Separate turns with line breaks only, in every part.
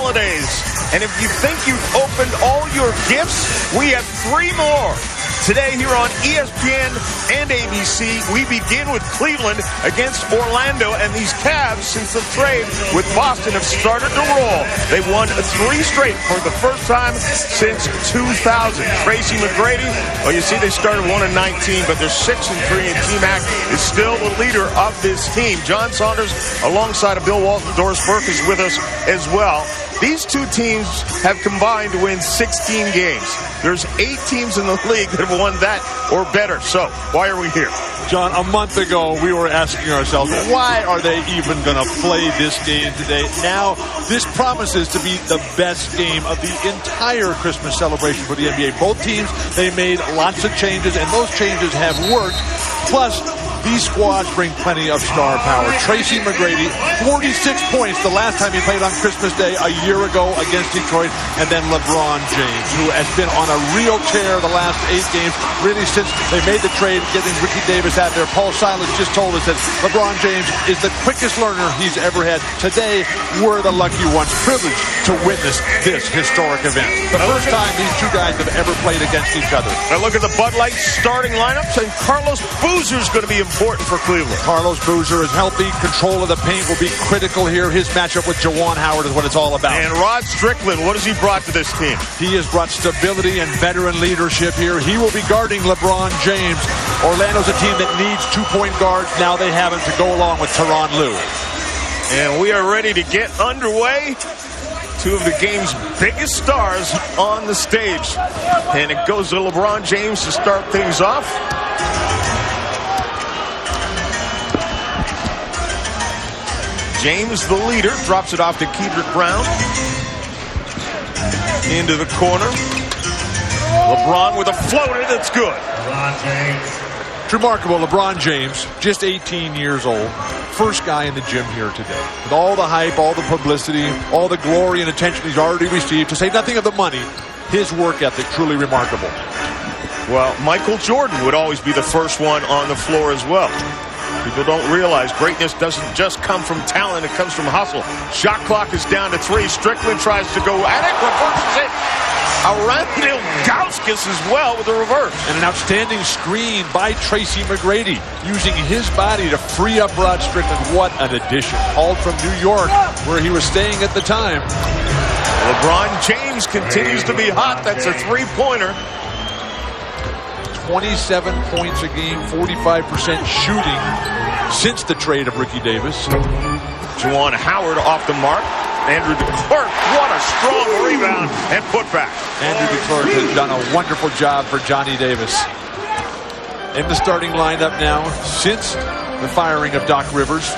holidays. And if you think you've opened all your gifts, we have 3 more. Today here on ESPN and ABC, we begin with Cleveland against Orlando, and these Cavs, since the trade with Boston, have started to roll. They won 3 straight for the first time since 2000. Tracy Mcgrady, well, you see they started 1-19, but they're 6-3, and T-Mac is still the leader of this team. John Saunders, alongside of Bill Walton, Doris Burke is with us as well. These two teams have combined to win 16 games. There's 8 teams in the league that have won that or better. So, why are we here?
John, a month ago, we were asking ourselves, why are they even going to play this game today? Now, this promises to be the best game of the entire Christmas celebration for the NBA. Both teams, they made lots of changes, and those changes have worked. Plus, these squads bring plenty of star power. Tracy Mcgrady, 46 points the last time he played on Christmas Day a year ago against Detroit. And then LeBron James, who has been on a real tear the last 8 games, really since they made the trade, getting Ricky Davis out there. Paul Silas just told us that LeBron James is the quickest learner he's ever had. Today, we're the lucky ones, privileged to witness this historic event. The first time these two guys have ever played against each other.
Now look at the Bud Light starting lineups, and Carlos Boozer's going to be important for Cleveland.
Carlos Boozer is healthy. Control of the paint will be critical here. His matchup with Juwan Howard is what it's all about.
And Rod Strickland, what has he brought to this team?
He has brought stability and veteran leadership here. He will be guarding LeBron James. Orlando's a team that needs 2-point guards. Now they have him to go along with Tyronn Lue.
And we are ready to get underway. 2 of the game's biggest stars on the stage. And it goes to LeBron James to start things off. James, the leader, drops it off to Kedrick Brown. Into the corner. LeBron with a floater that's good.
It's remarkable. LeBron James, just 18 years old. First guy in the gym here today. With all the hype, all the publicity, all the glory and attention he's already received, to say nothing of the money, his work ethic truly remarkable.
Well, Michael Jordan would always be the first one on the floor as well. People don't realize greatness doesn't just come from talent, it comes from hustle. Shot clock is down to 3. Strickland tries to go at it, reverses it. Around Ilgauskas as well with the reverse.
And an outstanding screen by Tracy Mcgrady, using his body to free up Rod Strickland. What an addition. Called from New York, where he was staying at the time.
LeBron James continues to be hot. That's a 3-pointer.
27 points a game, 45% shooting since the trade of Ricky Davis.
Juwan Howard off the mark. Andrew DeClerc, what a strong rebound and putback.
Andrew DeClerc has done a wonderful job for Johnny Davis. In the starting lineup now since the firing of Doc Rivers.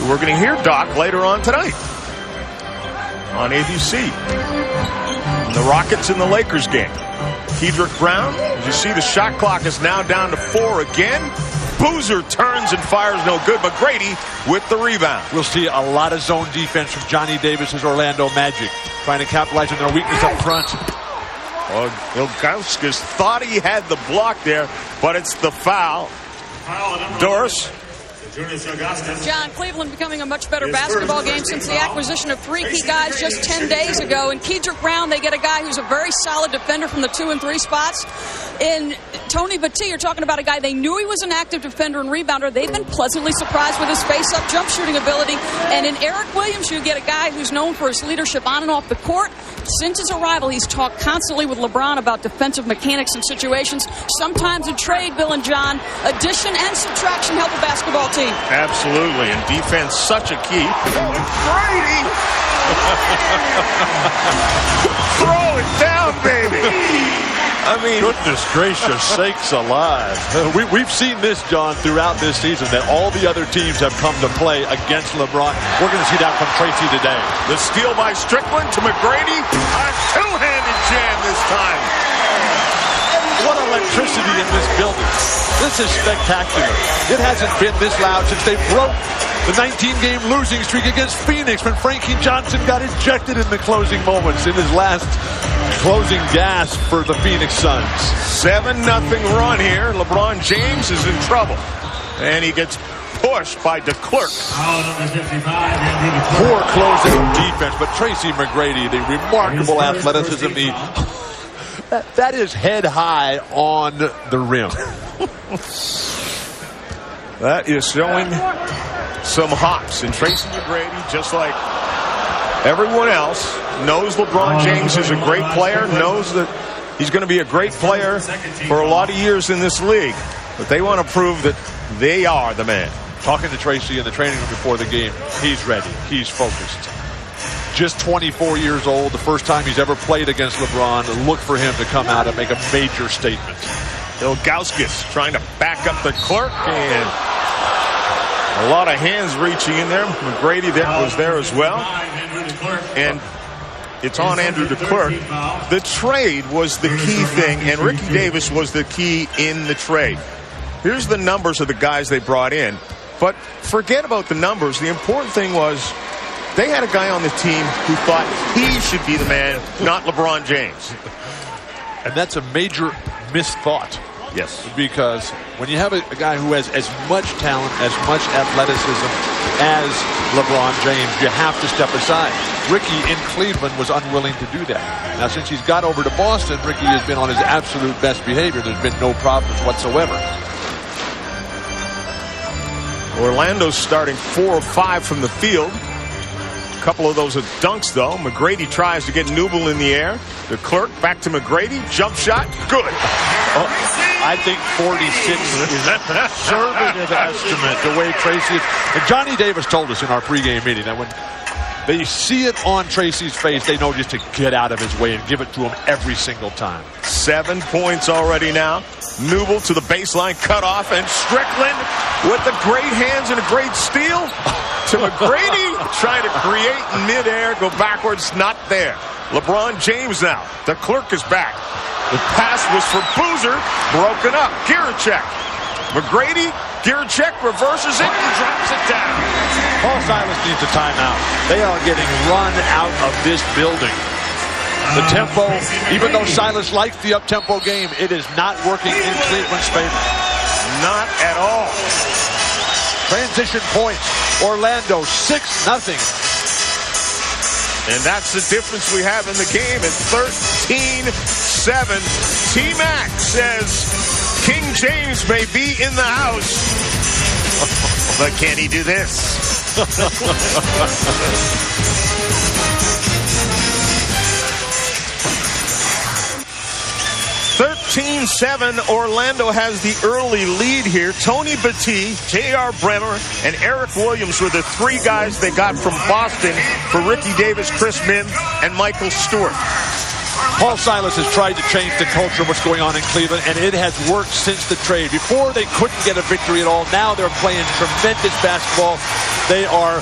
We're going to hear Doc later on tonight on ABC. The Rockets and the Lakers game. Kedrick Brown, as you see, the shot clock is now down to 4 again. Boozer turns and fires no good, but Grady with the rebound.
We'll see a lot of zone defense from Johnny Davis's Orlando Magic, trying to capitalize on their weakness up front.
Well, Ilgauskas thought he had the block there, but it's the foul. Doris?
John, Cleveland becoming a much better basketball game since the acquisition of 3 key guys just 10 days ago. In Kedrick Brown, they get a guy who's a very solid defender from the 2 and 3 spots. In Tony Battie, you're talking about a guy they knew he was an active defender and rebounder. They've been pleasantly surprised with his face-up jump shooting ability. And in Eric Williams, you get a guy who's known for his leadership on and off the court. Since his arrival, he's talked constantly with LeBron about defensive mechanics and situations. Sometimes a trade, Bill and John, addition and subtraction help a basketball team.
Absolutely, and defense such a key. Brady! Throw it down, baby! I mean,
goodness gracious sakes alive. We've seen this, John, throughout this season, that all the other teams have come to play against LeBron. We're going to see that from Tracy today.
The steal by Strickland to Mcgrady. A 2-handed jam this time.
What electricity in this building. This is spectacular. It hasn't been this loud since they broke the 19-game losing streak against Phoenix when Frankie Johnson got ejected in the closing moments in his last closing gasp for the Phoenix Suns.
7-0 run here. LeBron James is in trouble. And he gets push by DeClerc.
Poor closing defense, but Tracy Mcgrady, the remarkable athleticism, that is head high on the rim.
That is showing some hops. And Tracy McGrady, just like everyone else, knows LeBron James is a great player, knows that he's going to be a great player for a lot of years in this league. But they want to prove that they are the man.
Talking to Tracy in the training room before the game, he's ready. He's focused. Just 24 years old, the first time he's ever played against LeBron. Look for him to come out and make a major statement.
Ilgauskas trying to back up the clerk, and a lot of hands reaching in there. McGrady was there as well. And it's on Andrew DeClerc. The trade was the key thing, and Ricky Davis was the key in the trade. Here's the numbers of the guys they brought in. But forget about the numbers. The important thing was they had a guy on the team who thought he should be the man, not LeBron James.
And that's a major misthought.
Yes.
Because when you have a guy who has as much talent, as much athleticism as LeBron James, you have to step aside. Ricky in Cleveland was unwilling to do that. Now, since he's got over to Boston, Ricky has been on his absolute best behavior. There's been no problems whatsoever.
Orlando's starting 4 of 5 from the field. A couple of those are dunks, though. McGrady tries to get Newble in the air. DeClerc back to McGrady. Jump shot. Good.
I think 46 is a conservative estimate, the way Tracy is. And Johnny Davis told us in our pregame meeting that when they see it on Tracy's face, they know just to get out of his way and give it to him every single time.
7 points already now. Newble to the baseline, cut off, and Strickland with the great hands and a great steal to McGrady, trying to create in midair, go backwards, not there. LeBron James now. DeClerc is back. The pass was for Boozer, broken up. Giricek. McGrady, Giricek reverses it and drops it down.
Paul Silas needs a timeout. They are getting run out of this building. The tempo, even though Silas likes the up-tempo game, it is not working in Cleveland's favor.
Not at all.
Transition points. Orlando 6-0.
And that's the difference we have in the game at 13-7. T-Mac says King James may be in the house, but can he do this? 13-7, Orlando has the early lead here. Tony Battie, J.R. Bremer, and Eric Williams were the 3 guys they got from Boston for Ricky Davis, Chris Minn, and Michael Stewart.
Paul Silas has tried to change the culture of what's going on in Cleveland, and it has worked since the trade. Before, they couldn't get a victory at all. Now they're playing tremendous basketball. They are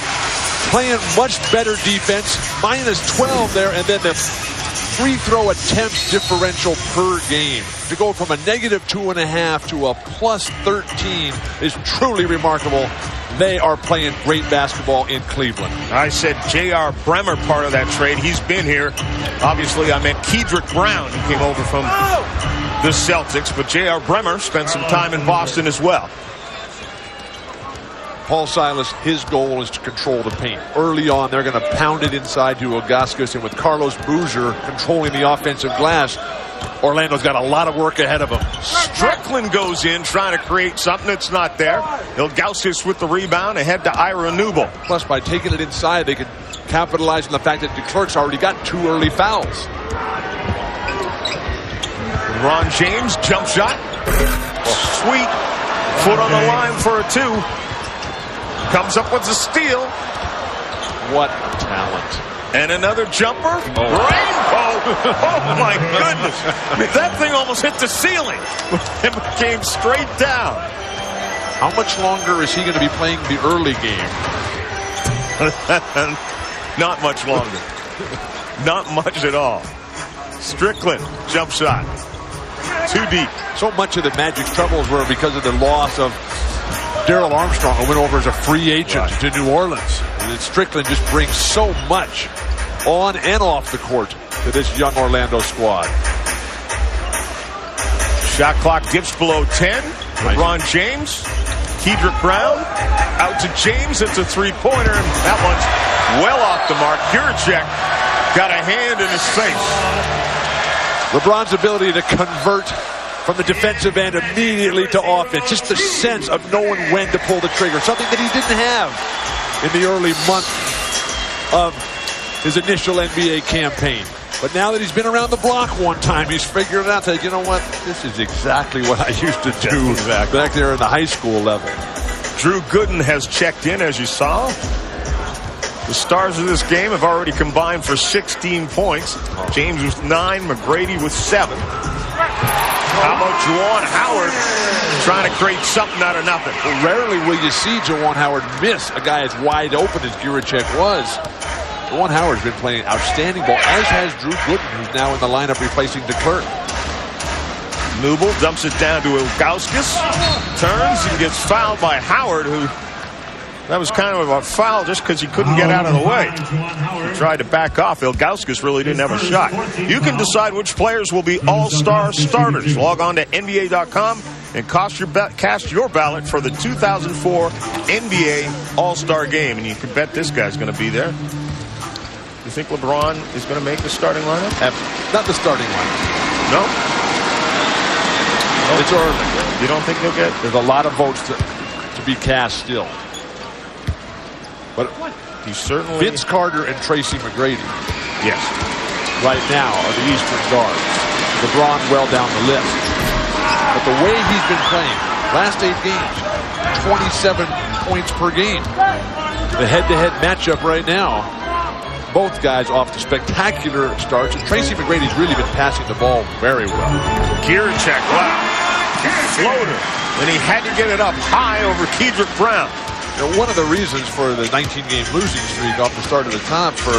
playing much better defense. -12 there, and then the free throw attempts differential per game. To go from a -2.5 to a +13 is truly remarkable. They are playing great basketball in Cleveland.
I said J.R. Bremer part of that trade. He's been here. Obviously, I meant Kedrick Brown, who came over from the Celtics. But J.R. Bremer spent some time in Boston as well.
Paul Silas, his goal is to control the paint. Early on, they're going to pound it inside to Ilgauskas, and with Carlos Boozer controlling the offensive glass, Orlando's got a lot of work ahead of them.
Strickland goes in trying to create something that's not there. Ilgauskas with the rebound ahead to Ira Newble.
Plus, by taking it inside, they could capitalize on the fact that DeClerc's already got 2 early fouls.
Ron James, jump shot. Sweet. Foot on the line for a 2. Comes up with a steal.
What talent.
And another jumper. Rainbow. Oh, my goodness. I mean, that thing almost hit the ceiling. It came straight down.
How much longer is he going to be playing the early game?
Not much longer. Not much at all. Strickland, jump shot. Too deep.
So much of the Magic's troubles were because of the loss of Darrell Armstrong, who went over as a free agent to New Orleans. And Strickland just brings so much on and off the court to this young Orlando squad.
Shot clock dips below 10. LeBron James Kedrick Brown out to James. It's a three-pointer, and that one's well off the mark. Giricek got a hand in his face.
LeBron's ability to convert from the defensive end immediately to offense. Just the sense of knowing when to pull the trigger. Something that he didn't have in the early month of his initial NBA campaign. But now that he's been around the block one time, he's figured it out. That, you know what? This is exactly what I used to do back there in the high school level.
Drew Gooden has checked in, as you saw. The stars of this game have already combined for 16 points. James with 9, McGrady with 7. How about Juwan Howard trying to create something out of nothing?
Well, rarely will you see Juwan Howard miss a guy as wide open as Giricek was. Juwan Howard's been playing outstanding ball, as has Drew Gooden, who's now in the lineup replacing DeClerc.
Newble dumps it down to Ilgauskas. Turns and gets fouled by Howard, who... That was kind of a foul just because he couldn't get out of the way. He tried to back off. Ilgauskas really didn't have a shot. You can decide which players will be all-star starters. Log on to NBA.com and cast your ballot for the 2004 NBA All-Star Game. And you can bet this guy's going to be there. You think LeBron is going to make the starting lineup?
Not the starting lineup.
No?
It's early.
You don't think he'll get?
There's a lot of votes to be cast still. But
he certainly...
Vince Carter and Tracy McGrady,
yes,
right now are the Eastern guards. LeBron well down the list. But the way he's been playing, last 8 games, 27 points per game. The head-to-head matchup right now, both guys off to spectacular starts. And Tracy McGrady's really been passing the ball very well.
Giricek, wow. Floater. And he had to get it up high over Kedrick Brown.
Now, one of the reasons for the 19-game losing streak off the start of the top for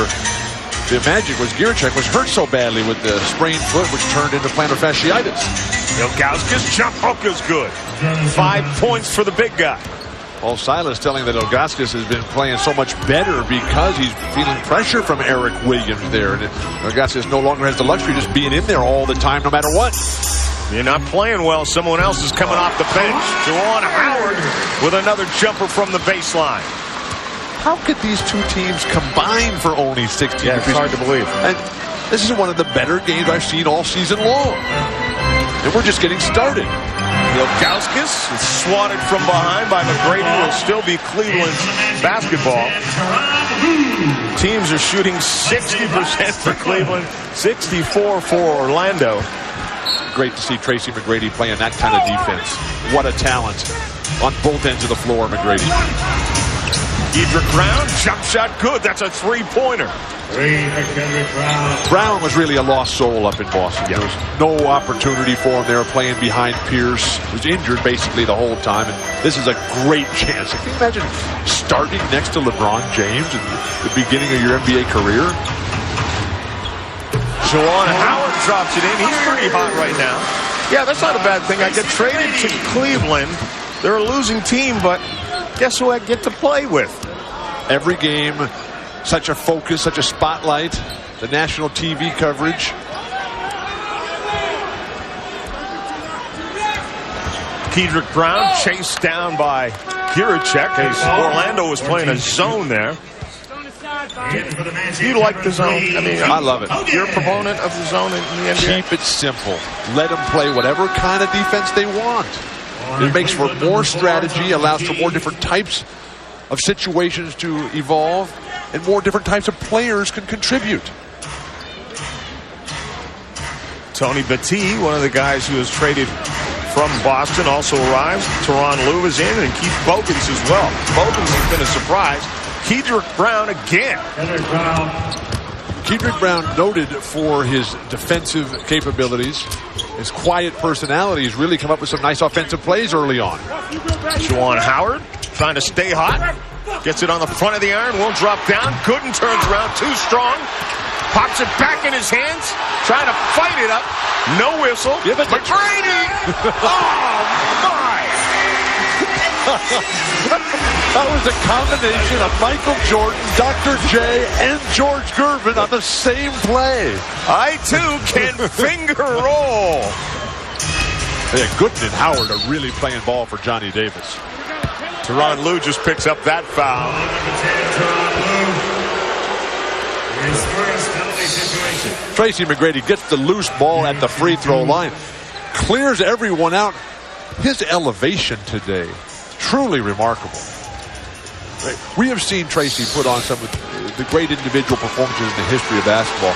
the Magic was Giricek was hurt so badly with the sprained foot, which turned into plantar fasciitis.
Ilgauskas' jump hook is good. 5 points for the big guy.
Well, Silas telling that Ilgauskas has been playing so much better because he's feeling pressure from Eric Williams there. And Ilgauskas no longer has the luxury of just being in there all the time, no matter what.
You're not playing well. Someone else is coming off the bench. Juwan Howard with another jumper from the baseline.
How could these two teams combine for only 16?
Yeah, it's hard to believe.
And this is one of the better games I've seen all season long. And we're just getting started.
Ilgauskas is swatted from behind by McGrady. Will still be Cleveland's basketball. Teams are shooting 60% for Cleveland, 64% for Orlando.
Great to see Tracy McGrady playing that kind of defense. What a talent on both ends of the floor, McGrady.
Kedrick Brown, jump shot good. That's a three-pointer.
Brown was really a lost soul up in Boston. There was no opportunity for him there playing behind Pierce. He was injured basically the whole time. And this is a great chance. Can you imagine starting next to LeBron James at the beginning of your NBA career?
Juwan Howard drops it in. He's pretty hot right now. Yeah, that's not a bad thing. I get traded to Cleveland. They're a losing team, but guess who I get to play with?
Every game, such a focus, such a spotlight. The national TV coverage.
Kedrick Brown chased down by Giricek as Orlando was playing a zone there. Do you like the zone? I mean,
I love it.
You're a proponent of the zone in the NBA?
Keep it simple. Let them play whatever kind of defense they want. It makes for more strategy, allows for more different types of situations to evolve, and more different types of players can contribute.
Tony Battie, one of the guys who was traded from Boston, also arrives. Teron Lue is in, and Keith Bogans as well. Bogans has been a surprise. Kedrick Brown again.
Kedrick Brown noted for his defensive capabilities. His quiet personality has really come up with some nice offensive plays early on.
Juwan Howard trying to stay hot. Gets it on the front of the iron. Won't drop down. Gooden turns around. Too strong. Pops it back in his hands. Trying to fight it up. No whistle.
Give it to
McGrady. Oh, my.
That was a combination of Michael Jordan, Dr. J, and George Gervin on the same play.
I, too, can finger roll.
Yeah, Gooden and Howard are really playing ball for Johnny Davis.
Tyronn Lue just picks up that foul.
Tracy Mcgrady gets the loose ball at the free throw line. Clears everyone out. His elevation today, truly remarkable. We have seen Tracy put on some of the great individual performances in the history of basketball.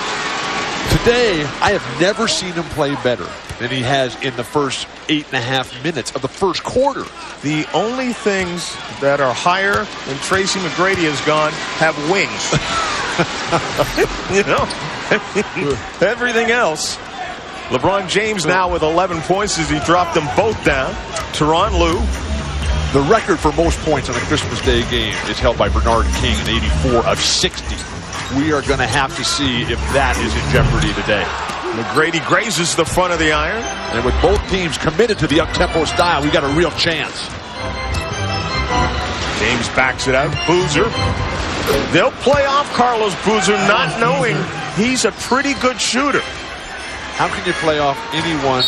Today, I have never seen him play better than he has in the first 8.5 minutes of the first quarter.
The only things that are higher than Tracy Mcgrady has gone have wings. You know, everything else. LeBron James now with 11 points as he dropped them both down. Tyronn Lue.
The record for most points on a Christmas Day game is held by Bernard King in 84 of 60. We are going to have to see if that is in jeopardy today.
McGrady grazes the front of the iron.
And with both teams committed to the up-tempo style, we got a real chance.
James backs it out. Boozer. They'll play off Carlos Boozer, not knowing he's a pretty good shooter.
How can you play off anyone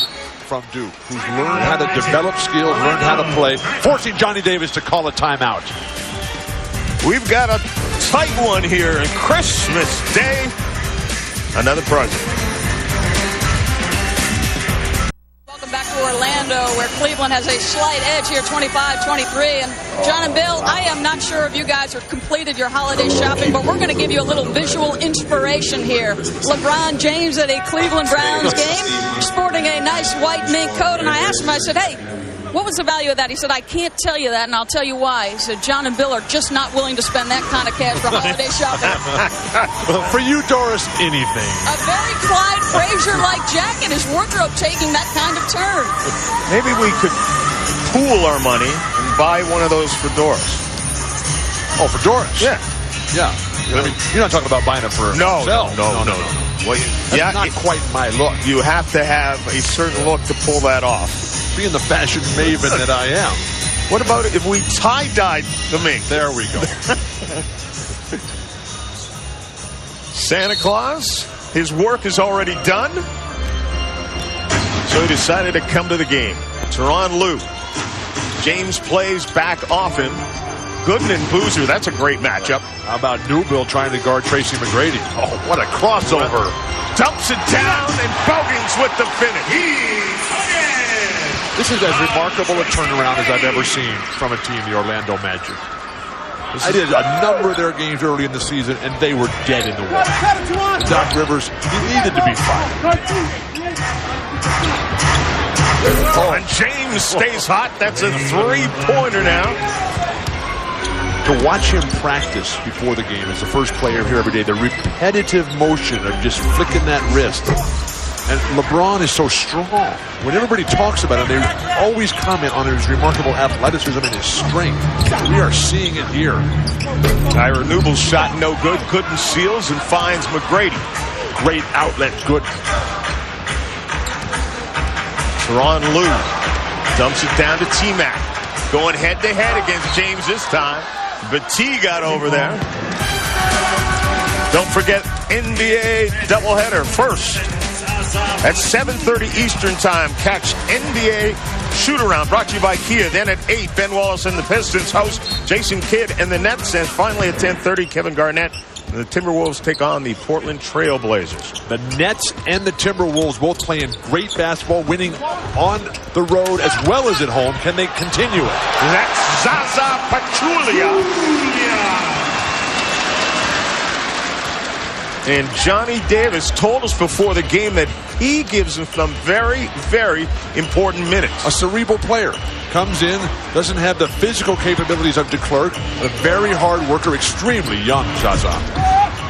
from Duke who's learned how to develop skills, learned how to play, forcing Johnny Davis to call a timeout?
We've got a tight one here on Christmas Day. Another project.
Welcome back to Orlando, where Cleveland has a slight edge here, 25-23. And John and Bill, I am not sure if you guys have completed your holiday shopping, but we're going to give you a little visual inspiration here. LeBron James at a Cleveland Browns game, sporting a nice white mink coat. And I asked him, I said, hey, what was the value of that? He said, I can't tell you that, and I'll tell you why. He said, John and Bill are just not willing to spend that kind of cash for holiday shopping.
Well, for you, Doris, anything.
A very Clyde Frazier-like jacket. His wardrobe taking that kind of turn.
Maybe we could pool our money and buy one of those for Doris.
Oh, for Doris?
Yeah.
Yeah. I mean, you're not talking about buying it for yourself.
No. Well,
that's not quite my look.
You have to have a certain look to pull that off.
Being the fashion maven that I am.
What about if we tie-dyed the mink?
There we go.
Santa Claus, his work is already done. So he decided to come to the game. Tyronn Lue. James plays back off him. Gooden and Boozer, that's a great matchup.
How about Newbill trying to guard Tracy Mcgrady? Oh, what a crossover.
Dumps it down, and Bogans with the finish.
This is as remarkable a turnaround as I've ever seen from a team, the Orlando Magic. I did a number of their games early in the season, and they were dead in the water. Doc Rivers, he needed to be fired.
And James stays hot. That's a three-pointer now.
To watch him practice before the game as the first player here every day, the repetitive motion of just flicking that wrist. And LeBron is so strong. When everybody talks about him, they always comment on his remarkable athleticism and his strength. We are seeing it here.
Tyra Nubel's shot no good. Gooden seals and finds McGrady.
Great outlet, Gooden.
Tyronn Lue dumps it down to T-Mac. Going head-to-head against James this time. But T got over there. Don't forget NBA doubleheader first. At 7:30 Eastern Time, catch NBA Shoot-Around brought to you by Kia. Then at 8, Ben Wallace and the Pistons host Jason Kidd and the Nets. And finally at 10:30, Kevin Garnett and the Timberwolves take on the Portland Trail Blazers.
The Nets and the Timberwolves both playing great basketball, winning on the road as well as at home. Can they continue it?
That's Zaza Pachulia. And Johnny Davis told us before the game that he gives him some very, very important minutes.
A cerebral player. Comes in, doesn't have the physical capabilities of DeClercq, a very hard worker, extremely young Zaza.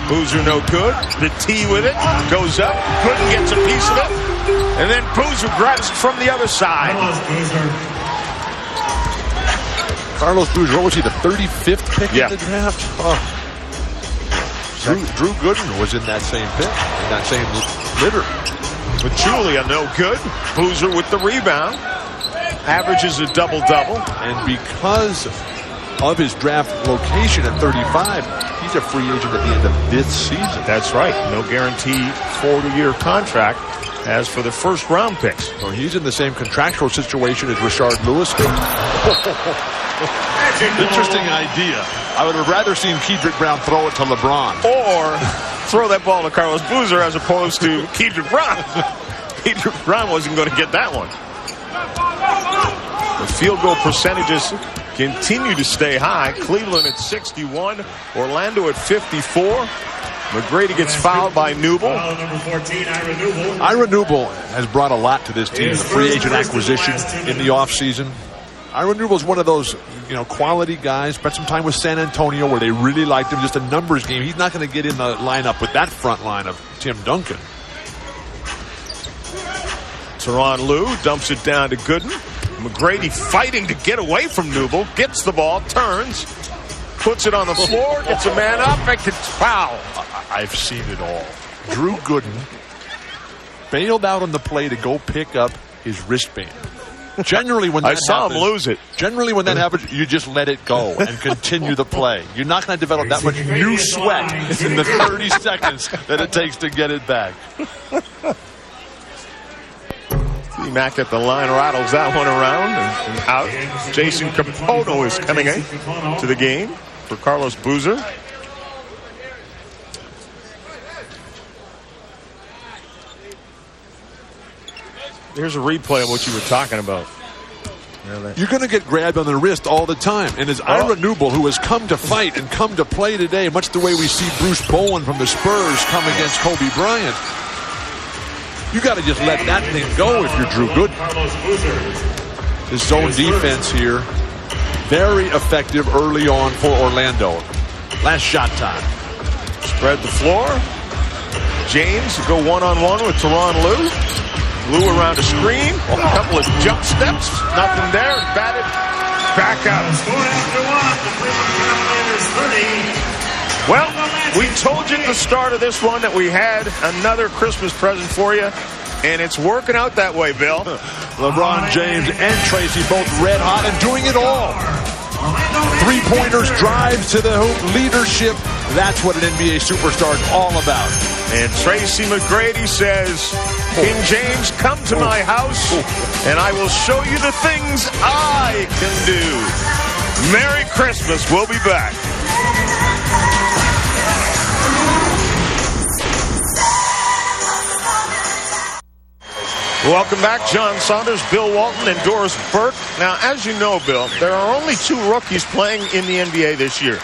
Boozer no good. The T with it. Goes up. Gooden gets a piece of it. And then Boozer grabs it from the other side.
Carlos Boozer, what was he, the 35th pick in the draft? Oh. Drew Gooden was in that same pit, in that same litter.
With Julia, no good. Boozer with the rebound. Averages a double-double.
And because of his draft location at 35, he's a free agent at the end of this season.
That's right. No guaranteed 4-year contract as for the first-round picks.
Well, he's in the same contractual situation as Rashard Lewis. Interesting idea. I would have rather seen Kedrick Brown throw it to LeBron.
Or throw that ball to Carlos Boozer as opposed to Kedrick Brown. Kedrick Brown wasn't going to get that one. The field goal percentages continue to stay high. Cleveland at 61. Orlando at 54. McGrady gets fouled by Newble.
Number 14, Ira Newble.
Ira Newble has brought a lot to this team. The free agent acquisition in the offseason. Ira Newble is one of those, quality guys. Spent some time with San Antonio where they really liked him. Just a numbers game. He's not going to get in the lineup with that front line of Tim Duncan.
Tyronn Lue dumps it down to Gooden. McGrady fighting to get away from Newble. Gets the ball, turns, puts it on the floor, gets a man up, and gets foul.
I've seen it all. Drew Gooden bailed out on the play to go pick up his wristband. Generally, when that
I saw him lose it.
Generally, when that happens, you just let it go and continue the play. You're not going to develop that much new sweat in the 30 seconds that it takes to get it back.
Mack at the line rattles that one around and out. Jason Capono is coming in to the game for Carlos Boozer. Here's a replay of what you were talking about.
You're going to get grabbed on the wrist all the time. And as Ira Newble, who has come to fight and come to play today, much the way we see Bruce Bowen from the Spurs come against Kobe Bryant, you got to just let that thing go if you're Drew Gooden. His zone defense here, very effective early on for Orlando. Last shot time.
Spread the floor. James go one-on-one with Tyronn Lue. Lue around a screen. A couple of jump steps. Nothing there. Batted back out. Well, we told you at the start of this one that we had another Christmas present for you, and it's working out that way, Bill.
LeBron James and Tracy both red hot and doing it all. Three-pointers, drives to the hoop, leadership. That's what an NBA superstar is all about.
And Tracy Mcgrady says, King James, come to my house, and I will show you the things I can do. Merry Christmas. We'll be back. Welcome back, John Saunders, Bill Walton, and Doris Burke. Now, as you know, Bill, there are only 2 rookies playing in the NBA this year.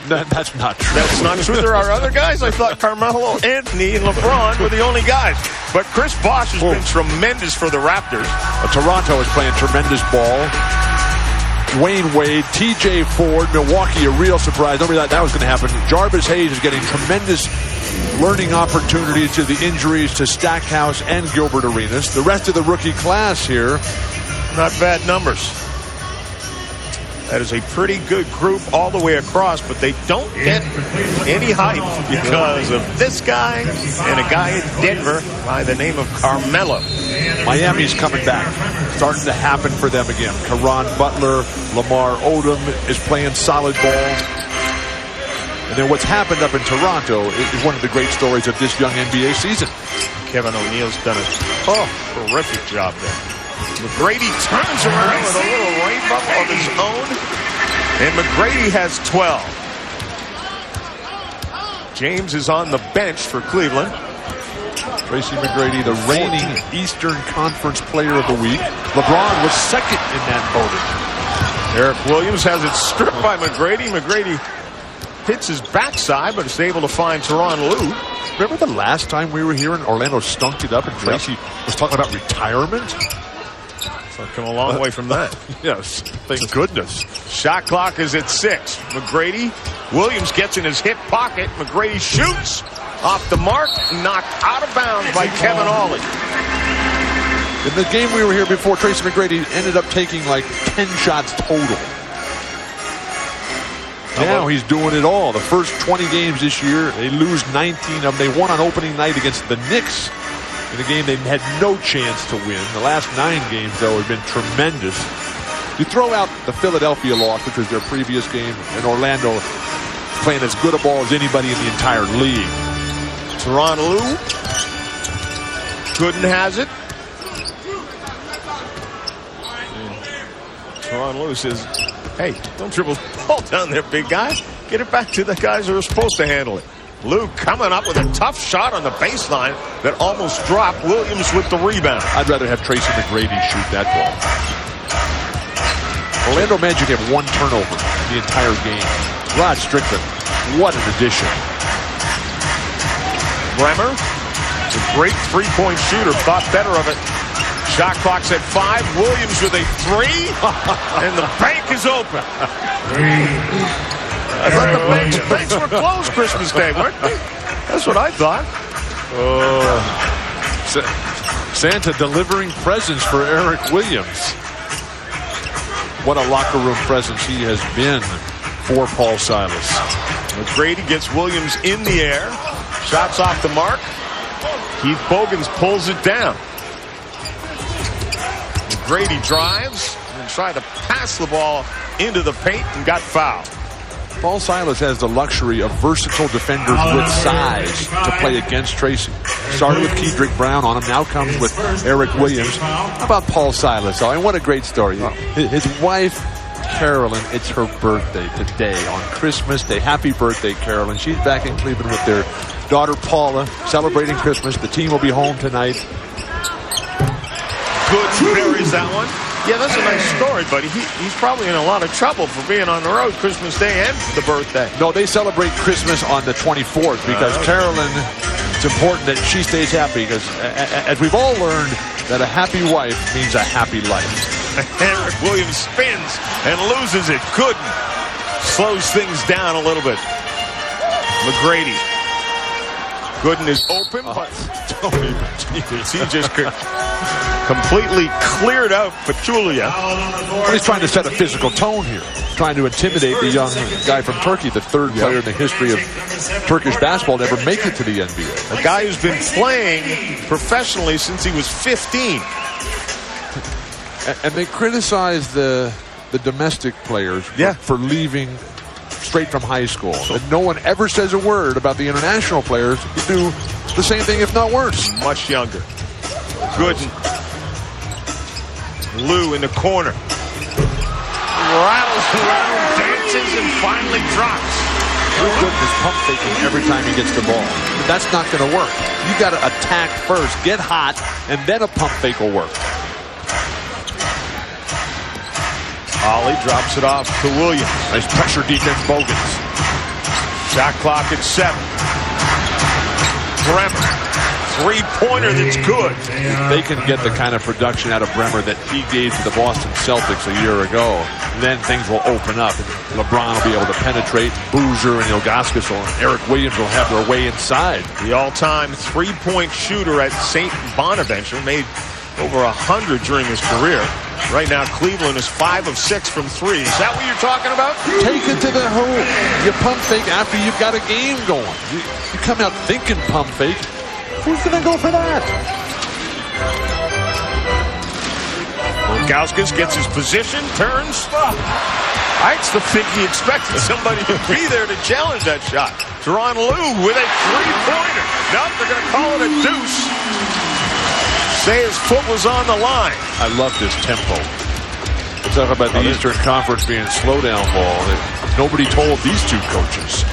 That's not true.
That's not true. There are other guys. I thought Carmelo Anthony and LeBron were the only guys. But Chris Bosh has been tremendous for the Raptors.
Toronto is playing tremendous ball. Dwayne Wade, TJ Ford, Milwaukee, a real surprise. Nobody thought that was going to happen. Jarvis Hayes is getting tremendous learning opportunities to the injuries to Stackhouse and Gilbert Arenas. The rest of the rookie class here,
not bad numbers. That is a pretty good group all the way across, but they don't get any hype because of this guy and a guy in Denver by the name of Carmelo.
Miami's coming back. Starting to happen for them again. Caron Butler, Lamar Odom is playing solid ball. And then what's happened up in Toronto is one of the great stories of this young NBA season.
Kevin O'Neal's done a terrific job there. McGrady turns around with a little rainbow of his own, and McGrady has 12. James is on the bench for Cleveland.
Tracy McGrady, the reigning Eastern Conference Player of the Week. LeBron was second in that voting.
Eric Williams has it stripped by McGrady. McGrady hits his backside, but is able to find Tyronn Lue.
Remember the last time we were here and Orlando stunk it up and Tracy was talking about retirement?
So come a long way from that.
Yes, thank goodness.
Shot clock is at 6. McGrady, Williams gets in his hip pocket. McGrady shoots off the mark, knocked out of bounds by Kevin Ollie.
In the game we were here before, Tracy McGrady ended up taking like 10 shots total. Now he's doing it all. The first 20 games this year, they lose 19 of them. They won on opening night against the Knicks in a game they had no chance to win. The last 9 games, though, have been tremendous. You throw out the Philadelphia loss, which was their previous game, and Orlando playing as good a ball as anybody in the entire league.
Tyronn Lue. Gooden has it. Ron Lewis says, hey, don't dribble the ball down there, big guy. Get it back to the guys who are supposed to handle it. Lou coming up with a tough shot on the baseline that almost dropped. Williams with the rebound.
I'd rather have Tracy Mcgrady shoot that ball. Orlando Magic have one turnover the entire game. Rod Strickland, what an addition.
Bremer, it's a great three-point shooter. Thought better of it. Shot clock's at 5. Williams with a 3. And the bank is open. I thought the banks were closed Christmas Day, weren't they? That's what I thought.
Santa delivering presents for Eric Williams. What a locker room presence he has been for Paul Silas.
McGrady gets Williams in the air. Shots off the mark. Keith Bogans pulls it down. McGrady drives and tried to pass the ball into the paint and got fouled.
Paul Silas has the luxury of versatile defenders with size to play against Tracy. Started with Kedrick Brown on him, now comes with Eric Williams. How about Paul Silas? Oh, and what a great story. His wife, Carolyn, it's her birthday today on Christmas Day. Happy birthday, Carolyn. She's back in Cleveland with their daughter, Paula, celebrating Christmas. The team will be home tonight.
Good buries that one. Yeah, that's a nice story, buddy. He's probably in a lot of trouble for being on the road Christmas Day and the birthday.
No, they celebrate Christmas on the 24th because Carolyn, it's important that she stays happy because, as we've all learned, that a happy wife means a happy life.
Eric Williams spins and loses it. Gooden slows things down a little bit. McGrady. Gooden is open, but he just completely cleared out Pachulia.
Well, he's trying to set a physical tone here, trying to intimidate the young guy from Turkey, the third player in the history of Turkish basketball to ever make it to the NBA.
A guy who's been playing professionally since he was 15.
And they criticize the domestic players for leaving straight from high school. And no one ever says a word about the international players who do the same thing, if not worse.
Much younger. Gooden. Lou in the corner. Rattles around, dances, and finally drops.
Lou Gooden is pump faking every time he gets the ball. But that's not going to work. You got to attack first, get hot, and then a pump fake will work.
Ollie drops it off to Williams.
Nice pressure defense, Bogans.
Shot clock at 7. Bremer. Three-pointer that's good.
They can get the kind of production out of Bremer that he gave to the Boston Celtics a year ago. Then things will open up. LeBron will be able to penetrate. Boozer and Ilgauskas and Eric Williams will have their way inside.
The all-time three-point shooter at St. Bonaventure made over 100 during his career. Right now, Cleveland is 5 of 6 from 3. Is that what you're talking about?
Take it to the hole. You pump fake after you've got a game going. You come out thinking pump fake. Who's going to go for that?
Ilgauskas gets his position, turns. It's the think he expected somebody to be there to challenge that shot. Teron Lou with a three-pointer. Nope, they're going to call it a deuce. Say his foot was on the line.
I love this tempo. Talk about the Eastern Conference being slow-down ball. Nobody told these two coaches.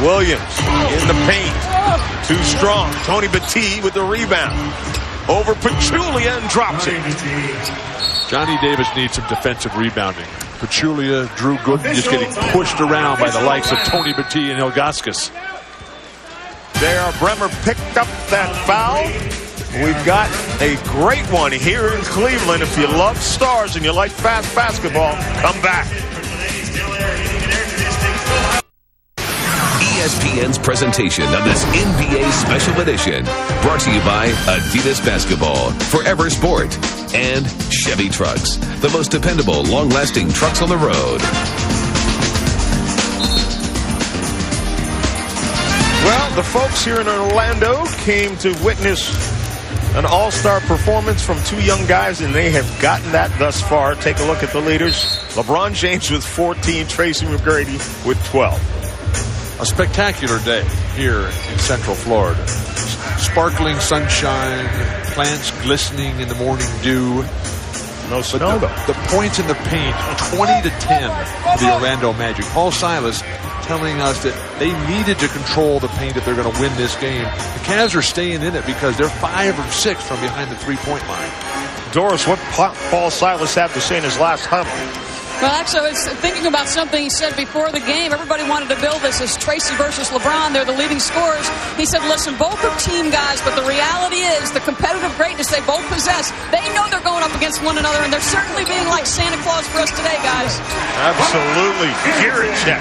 Williams in the paint. Too strong. Tony Battie with the rebound. Over Pachulia and drops it.
Johnny Davis needs some defensive rebounding. Pachulia, Drew Gooden just getting pushed around by the likes of Tony Battie and Ilgauskas.
There, Bremer picked up that foul. We've got a great one here in Cleveland. If you love stars and you like fast basketball, come back.
ESPN's presentation of this NBA Special Edition brought to you by Adidas Basketball, Forever Sport, and Chevy Trucks, the most dependable, long-lasting trucks on the road.
Well, the folks here in Orlando came to witness an all-star performance from two young guys, and they have gotten that thus far. Take a look at the leaders. LeBron James with 14, Tracy McGrady with 12.
A spectacular day here in Central Florida. Sparkling sunshine, plants glistening in the morning dew.
No snow, though.
The points in the paint, 20-10 for the Orlando Magic. Paul Silas telling us that they needed to control the paint if they're going to win this game. The Cavs are staying in it because they're 5 of 6 from behind the three-point line.
Doris, what Paul Silas have to say in his last huddle?
Well, actually, I was thinking about something he said before the game. Everybody wanted to build this as Tracy versus LeBron. They're the leading scorers. He said, listen, both are team guys, but the reality is the competitive greatness they both possess. They know they're going up against one another, and they're certainly being like Santa Claus for us today, guys.
Absolutely. Check.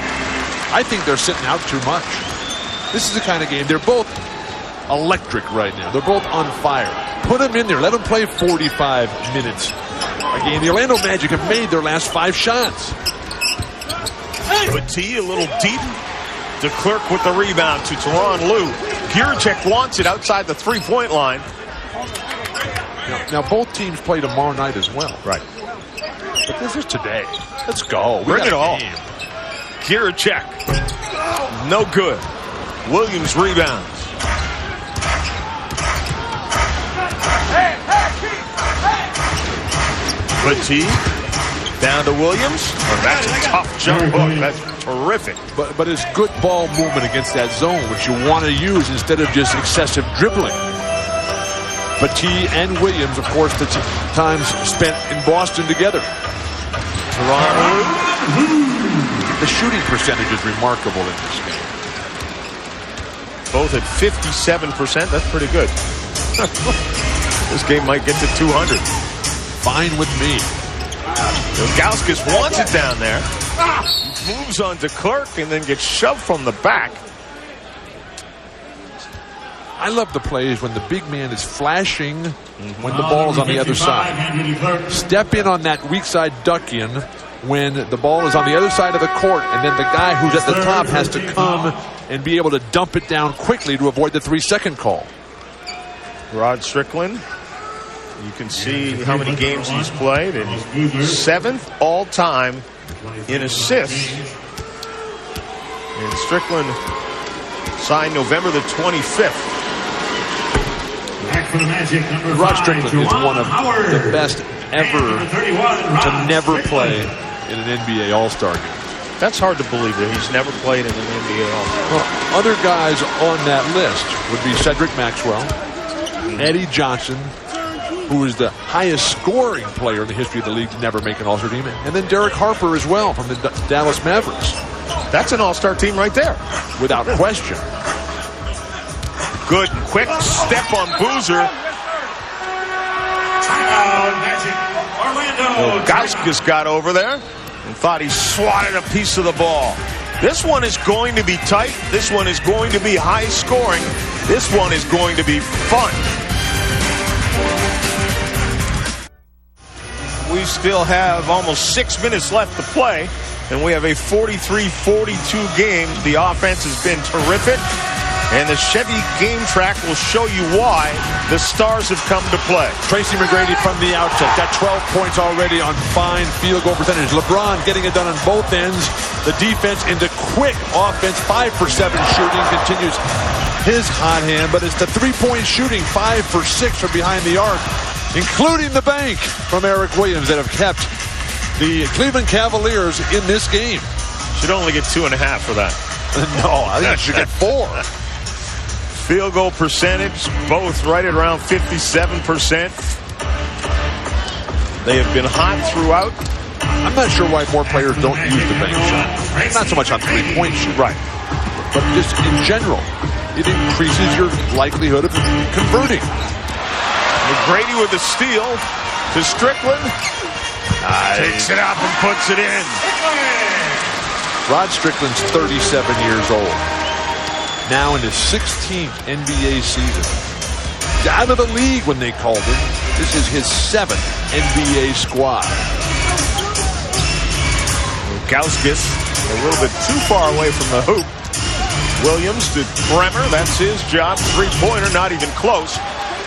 I think they're sitting out too much. This is the kind of game. They're both electric right now. They're both on fire. Put them in there. Let them play 45 minutes a game. The Orlando Magic have made their last 5 shots.
Good tee, a little deep. DeClercq with the rebound to Tyronn Lue. Gierczek wants it outside the three-point line.
Now both teams play tomorrow night as well.
Right.
But this is today. Let's go.
Bring it all. Gierczek. No good. Williams rebounds. Good tee. Down to Williams. Oh, that's a tough jump hook. That's terrific.
But it's good ball movement against that zone, which you want to use instead of just excessive dribbling. Petit and Williams, of course, the times spent in Boston together. The shooting percentage is remarkable in this game.
Both at 57%. That's pretty good. This game might get to 200.
Fine with me.
Ilgauskas wants it down there. Moves on to Clark and then gets shoved from the back.
I love the plays when the big man is flashing when the ball is on the other side. Step in on that weak side duck in when the ball is on the other side of the court, and then the guy who's at the top has to come and be able to dump it down quickly to avoid the 3-second call.
Rod Strickland. You can see how many games he's played, and 7th all-time in assists. And Strickland signed November the 25th.
Rod Strickland is one of the best ever to never play in an NBA All-Star game.
That's hard to believe that he's never played in an NBA All-Star.
Well, other guys on that list would be Cedric Maxwell, Eddie Johnson, who is the highest scoring player in the history of the league to never make an All-Star team, and then Derek Harper as well from the Dallas Mavericks.
That's an All-Star team right there.
Without question.
Good quick step on Boozer. Ilgauskas got over there and thought he swatted a piece of the ball. This one is going to be tight. This one is going to be high scoring. This one is going to be fun. We still have almost 6 minutes left to play, and we have a 43-42 game. The offense has been terrific, and the Chevy game track will show you why the stars have come to play.
Tracy Mcgrady from the outset got 12 points already on fine field goal percentage. LeBron getting it done on both ends. The defense into quick offense. 5 for 7 shooting continues his hot hand, but it's the three-point shooting. 5 for 6 from behind the arc, including the bank from Eric Williams, that have kept the Cleveland Cavaliers in this game.
Should only get 2.5 for that.
No, I think it should get 4.
Field goal percentage, both right at around 57%. They have been hot throughout.
I'm not sure why more players don't use the bank shot. Not so much on three-point shoot.
Right.
But just in general, it increases your likelihood of converting.
McGrady with the steal to Strickland. Takes it up and puts it in.
Rod Strickland's 37 years old. Now in his 16th NBA season. Out of the league when they called him. This is his 7th NBA squad.
Ilgauskas a little bit too far away from the hoop. Williams to Bremer. That's his job. Three-pointer, not even close.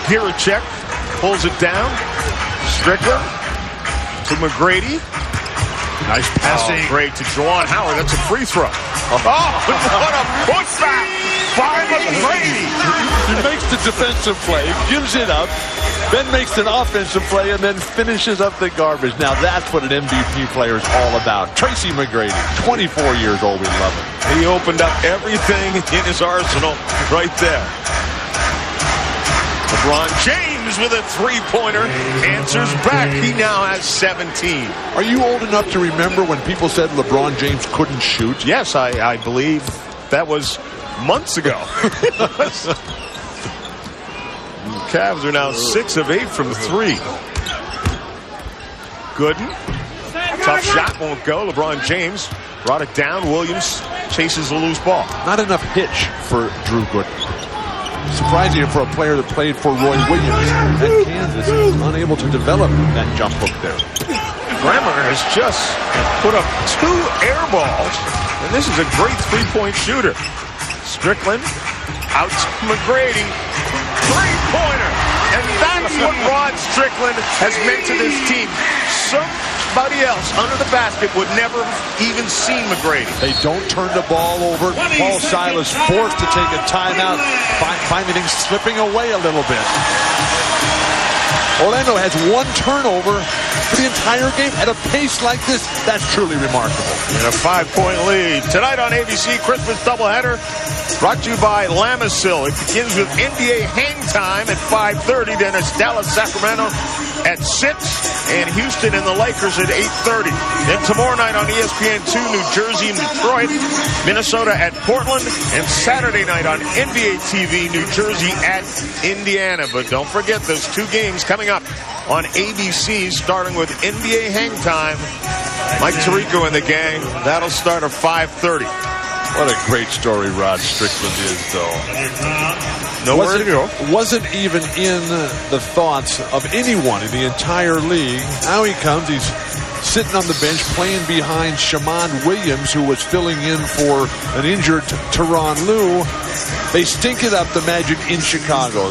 Gierczek pulls it down. Strickland to McGrady. Nice passing. Oh, great to Juwan Howard. That's a free throw. Oh, what a putback by McGrady.
He makes the defensive play, gives it up, then makes an offensive play, and then finishes up the garbage. Now that's what an MVP player is all about. Tracy Mcgrady, 24 years old. We love him.
He opened up everything in his arsenal right there. LeBron James with a three-pointer answers back. He now has 17.
Are you old enough to remember when people said LeBron James couldn't shoot?
Yes, I believe that was months ago. Cavs are now 6 of 8 from 3. Gooden. Tough shot, won't go. LeBron James brought it down. Williams chases a loose ball.
Not enough hitch for Drew Gooden. Surprising for a player that played for Roy Williams at Kansas. He was unable to develop that jump hook there.
Bremer has just put up 2 air balls, and this is a great three-point shooter. Strickland out to Mcgrady. Three-pointer. And that's what Rod Strickland has meant to this team. Somebody else under the basket would never even seen Mcgrady.
They don't turn the ball over. Paul Silas forced to take a timeout, finding things slipping away a little bit. Orlando has 1 turnover for the entire game at a pace like this. That's truly remarkable.
And a 5-point lead. Tonight on ABC, Christmas doubleheader brought to you by Lamisil. It begins with NBA hang time at 5:30. Then it's Dallas, Sacramento at 6. And Houston and the Lakers at 8:30. Then tomorrow night on ESPN2, New Jersey and Detroit. Minnesota at Portland. And Saturday night on NBA TV, New Jersey at Indiana. But don't forget those 2 games coming up on ABC, starting with NBA hang time. Mike Tirico and the gang. That'll start at 5:30.
What a great story Rod Strickland is, though.
Nowhere to go.
Wasn't even in the thoughts of anyone in the entire league. Now he comes. He's sitting on the bench playing behind Shammond Williams, who was filling in for an injured Tyronn Lue. They stink it up, the Magic in Chicago.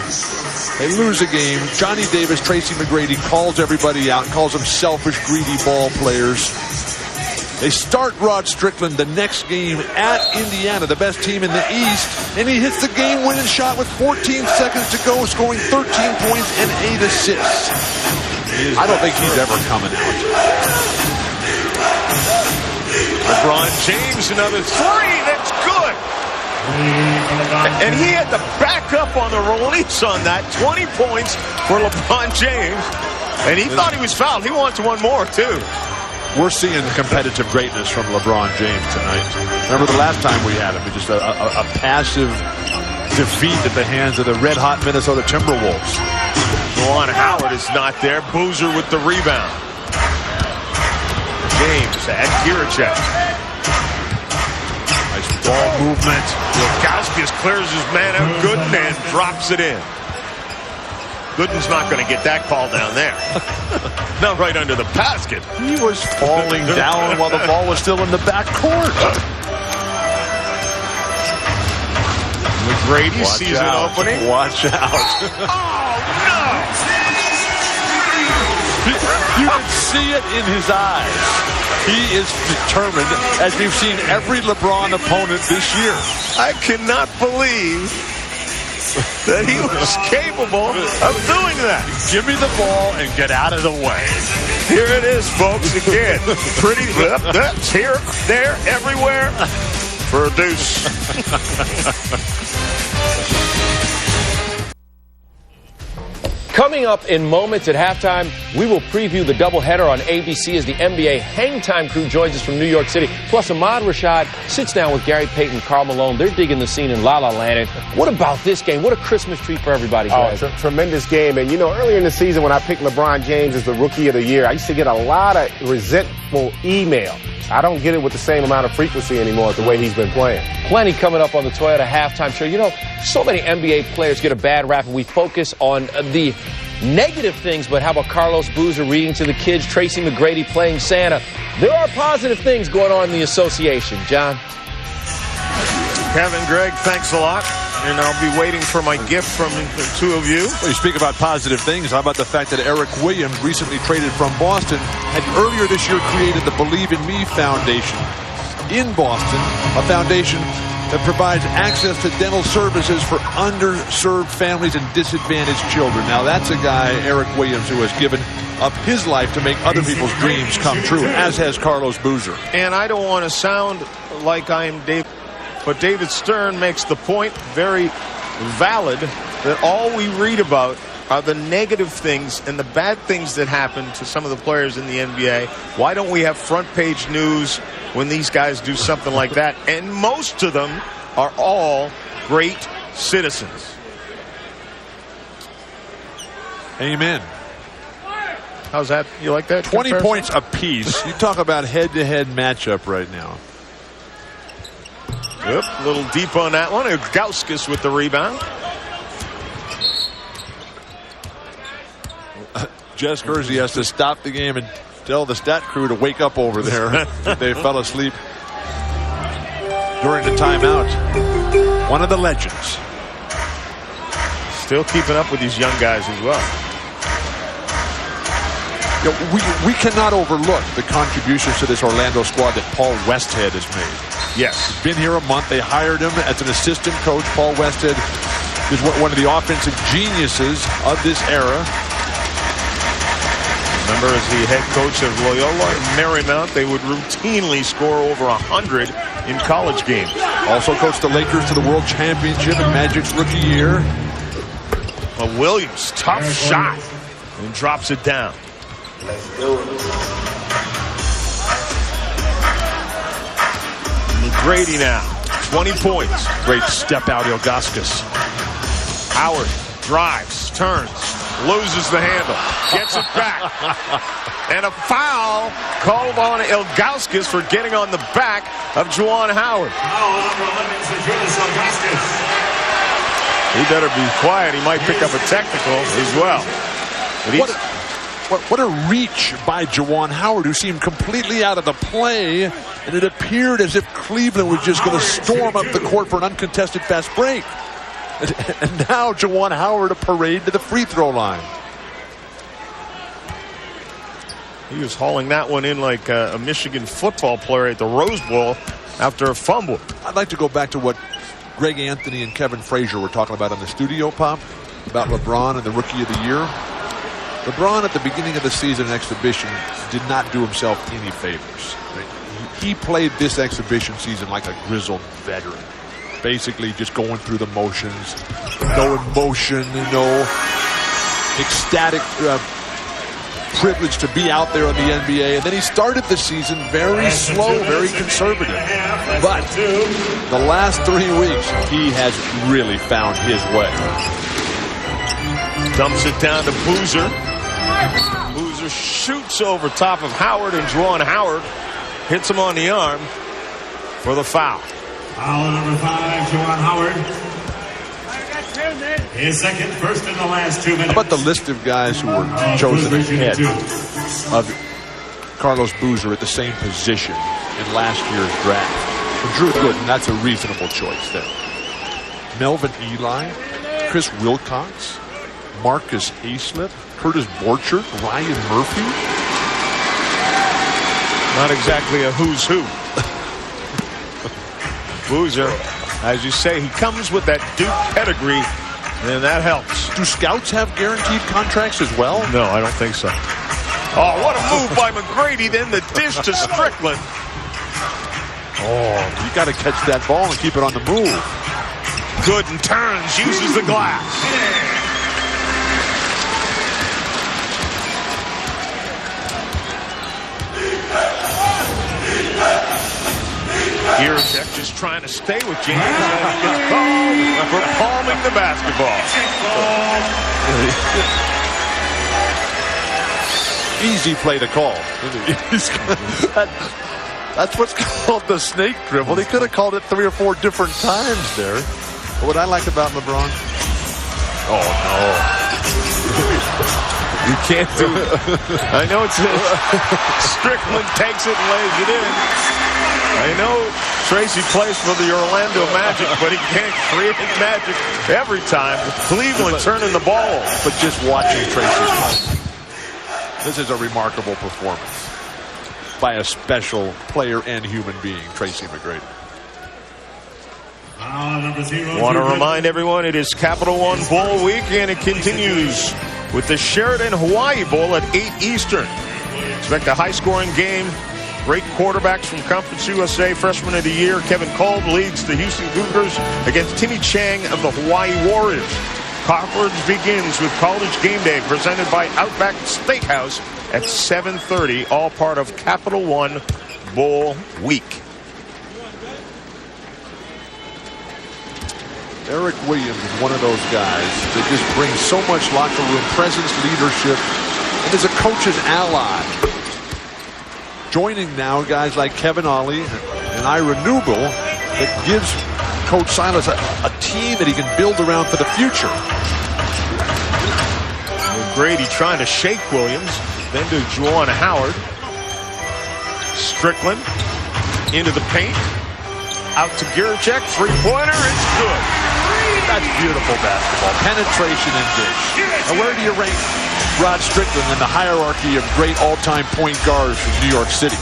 They lose a game. Johnny Davis, Tracy Mcgrady calls everybody out, calls them selfish, greedy ball players. They start Rod Strickland the next game at Indiana, the best team in the East, and he hits the game-winning shot with 14 seconds to go, scoring 13 points and 8 assists. I don't think he's ever coming out.
LeBron James, another 3. That's good. And he had to back up on the release on that. 20 points for LeBron James. And he thought he was fouled. He wants 1 more, too.
We're seeing competitive greatness from LeBron James tonight. Remember the last time we had him? Just a passive defeat at the hands of the red-hot Minnesota Timberwolves.
Juwan Howard is not there. Boozer with the rebound. James at Kiricek. Nice ball movement. Ilgauskas clears his man out. Gooden and drops it in. Gooden's not going to get that call down there. Not right under the basket.
He was falling down while the ball was still in the backcourt.
Mcgrady sees an opening.
Watch out.
Oh, no!
You can see it in his eyes. He is determined, as we've seen every LeBron opponent this year.
I cannot believe that he was capable of doing that.
Give me the ball and get out of the way.
Here it is, folks, again. Pretty that's here, there, everywhere for a deuce.
Coming up in moments at halftime, we will preview the doubleheader on ABC as the NBA Hang Time crew joins us from New York City. Plus, Ahmad Rashad sits down with Gary Payton and Karl Malone. They're digging the scene in La La Land. And what about this game? What a Christmas treat for everybody, guys.
Oh, tremendous game. And, you know, earlier in the season when I picked LeBron James as the Rookie of the Year, I used to get a lot of resentful email. I don't get it with the same amount of frequency anymore the way he's been playing.
Plenty coming up on the Toyota Halftime Show. You know, so many NBA players get a bad rap, and we focus on the negative things, but how about Carlos Boozer reading to the kids, Tracy Mcgrady playing Santa? There are positive things going on in the association. John?
Kevin, Greg, thanks a lot. And I'll be waiting for my gift from the 2 of you.
Well, you speak about positive things. How about the fact that Eric Williams, recently traded from Boston, had earlier this year created the Believe in Me Foundation in Boston, a foundation that provides access to dental services for underserved families and disadvantaged children. Now, that's a guy, Eric Williams, who has given up his life to make other people's dreams come true, as has Carlos Boozer.
And I don't want to sound like I'm David, but David Stern makes the point, very valid, that all we read about are the negative things and the bad things that happen to some of the players in the NBA. Why don't we have front page news when these guys do something like that? And most of them are all great citizens.
Amen.
How's that? You like that?
20 points apiece. You talk about head-to-head matchup right now.
Yep, a little deep on that one. Ilgauskas with the rebound.
Jess Kersey has to stop the game and tell the stat crew to wake up over there. They fell asleep during the timeout. One of the legends.
Still keeping up with these young guys as well.
You know, we cannot overlook the contributions to this Orlando squad that Paul Westhead has made.
Yes.
He's been here a month. They hired him as an assistant coach. Paul Westhead is one of the offensive geniuses of this era.
Remember, as the head coach of Loyola and Marymount, they would routinely score over 100 in college games. Also coached the Lakers to the World Championship in Magic's rookie year. Williams, tough shot, and drops it down. Mcgrady now, 20 points. Great step out, Ilgauskas. Howard drives, turns, loses the handle, gets it back. And a foul called on Ilgauskas for getting on the back of Juwan Howard. He better be quiet. He might pick up a technical as well.
What a reach by Juwan Howard, who seemed completely out of the play, and it appeared as if Cleveland was just going to storm up the court for an uncontested fast break. And now Juwan Howard a parade to the free throw line.
He was hauling that one in like a Michigan football player at the Rose Bowl after a fumble.
I'd like to go back to what Greg Anthony and Kevin Frazier were talking about on the studio, Pop, about LeBron and the Rookie of the Year. LeBron at the beginning of the season exhibition did not do himself any favors. He played this exhibition season like a grizzled veteran. Basically just going through the motions. No emotion, no ecstatic privilege to be out there in the NBA. And then he started the season very slow, very conservative. But the last 3 weeks, he has really found his way.
Dumps it down to Boozer. Boozer shoots over top of Howard, and Juwan Howard hits him on the arm for the foul.
Foul number 5, Juwan Howard. His second, first in the last 2 minutes.
How about the list of guys who were chosen ahead of Carlos Boozer at the same position in last year's draft? For Drew Gooden, that's a reasonable choice there. Melvin Ely, Chris Wilcox, Marcus Hayslip, Curtis Borchardt, Ryan Murphy.
Not exactly a who's who. Boozer, as you say, he comes with that Duke pedigree, and that helps.
Do scouts have guaranteed contracts as well?
No, I don't think so. Oh, what a move by Mcgrady, then the dish to Strickland.
Oh, you got to catch that ball and keep it on the move.
Gooden turns, uses the glass. Giracek just trying to stay with James, and he gets called for palming the basketball.
Easy play to call. That's what's called the snake dribble. He could have called it 3 or 4 different times there. But what I like about LeBron, oh no,
you can't do it. I know it's Strickland takes it and lays it in. I know Tracy plays for the Orlando Magic, but he can't create magic every time. Cleveland turning the ball.
But just watching Tracy play, this is a remarkable performance by a special player and human being, Tracy Mcgrady.
Want to remind everyone it is Capital One Bowl week, and it continues with the Sheraton Hawaii Bowl at 8 Eastern. Expect a high-scoring game. Great quarterbacks from Conference USA. Freshman of the year, Kevin Kolb leads the Houston Cougars against Timmy Chang of the Hawaii Warriors. Coverage begins with College Game Day, presented by Outback Steakhouse at 7:30, all part of Capital One Bowl week.
Eric Williams is one of those guys that just brings so much locker room presence, leadership, and is a coach's ally. Joining now guys like Kevin Ollie and Ira Newble that gives Coach Silas a team that he can build around for the future.
Mcgrady trying to shake Williams, then to Juwan Howard. Strickland into the paint. Out to Gierczek, three-pointer, it's good.
That's beautiful basketball. Penetration and dish. Now where do you rank Rod Strickland in the hierarchy of great all-time point guards from New York City?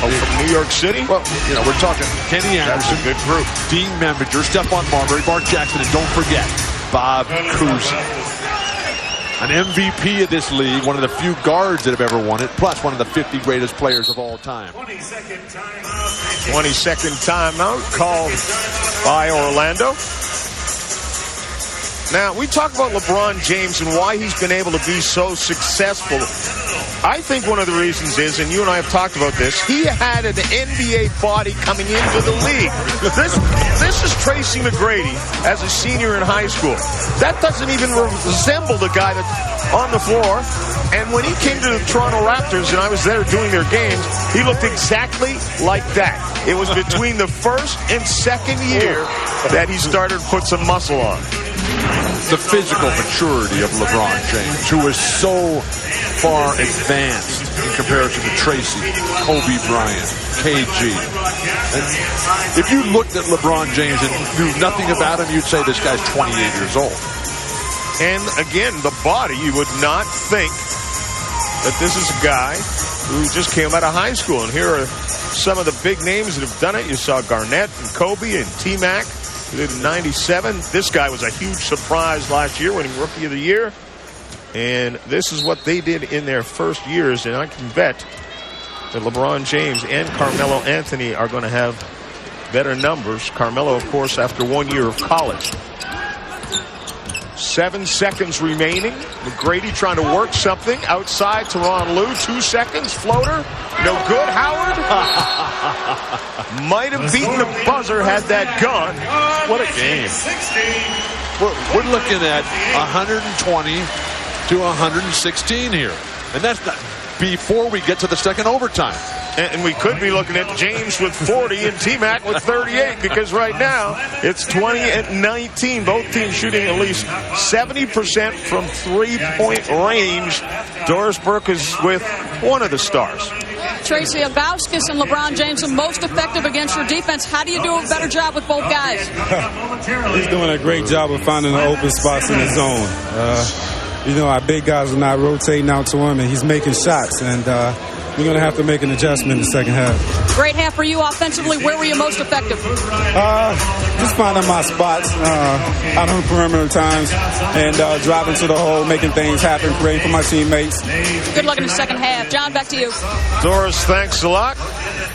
Oh, from New York City?
Well, you know, we're talking Kenny Anderson.
That's a good group.
Dean Membinger, Stephon Marbury, Mark Jackson, and don't forget, Bob Cousy. An MVP of this league, one of the few guards that have ever won it, plus one of the 50 greatest players of all time.
20-second timeout called by Orlando. Now, we talk about LeBron James and why he's been able to be so successful. I think one of the reasons is, and you and I have talked about this, he had an NBA body coming into the league. This is Tracy Mcgrady as a senior in high school. That doesn't even resemble the guy that's on the floor. And when he came to the Toronto Raptors, and I was there doing their games, he looked exactly like that. It was between the first and second year that he started to put some muscle on.
The physical maturity of LeBron James, who is so far advanced in comparison to Tracy, Kobe Bryant, KG. And if you looked at LeBron James and knew nothing about him, you'd say this guy's 28 years old.
And again, the body, you would not think that this is a guy who just came out of high school. And here are some of the big names that have done it. You saw Garnett and Kobe and T-Mac. In 97, this guy was a huge surprise last year, winning Rookie of the Year. And this is what they did in their first years. And I can bet that LeBron James and Carmelo Anthony are going to have better numbers. Carmelo, of course, after 1 year of college. 7 seconds remaining. Mcgrady trying to work something outside Tyronn Lue. 2 seconds. Floater. No good. Howard might have beaten the buzzer had that gone.
What a game. We're looking at 120 to 116 here. And that's not before we get to the second overtime.
And we could be looking at James with 40 and T-Mac with 38, because right now it's 20 and 19. Both teams shooting at least 70% from three-point range. Doris Burke is with one of the stars.
Tracy, Abauskas and LeBron James are most effective against your defense. How do you do a better job with both guys?
He's doing a great job of finding the open spots in the zone. You know, our big guys are not rotating out to him, and he's making shots. And we're going to have to make an adjustment in the second half.
Great half for you offensively. Where were you most effective?
Just finding my spots out on the perimeter at times and driving to the hole, making things happen, creating for my teammates.
Good luck in the second half. John, back to you.
Doris, thanks a lot.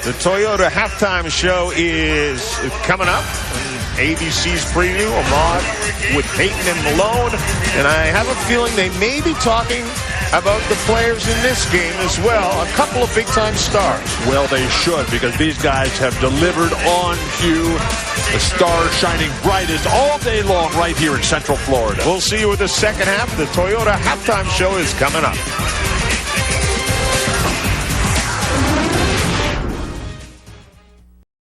The Toyota halftime show is coming up. ABC's preview, Ahmad with Peyton and Malone. And I have a feeling they may be talking about the players in this game as well. A couple of big-time stars.
Well, they should, because these guys have delivered on cue. The stars shining brightest all day long right here in Central Florida.
We'll see you with the second half. The Toyota halftime show is coming up.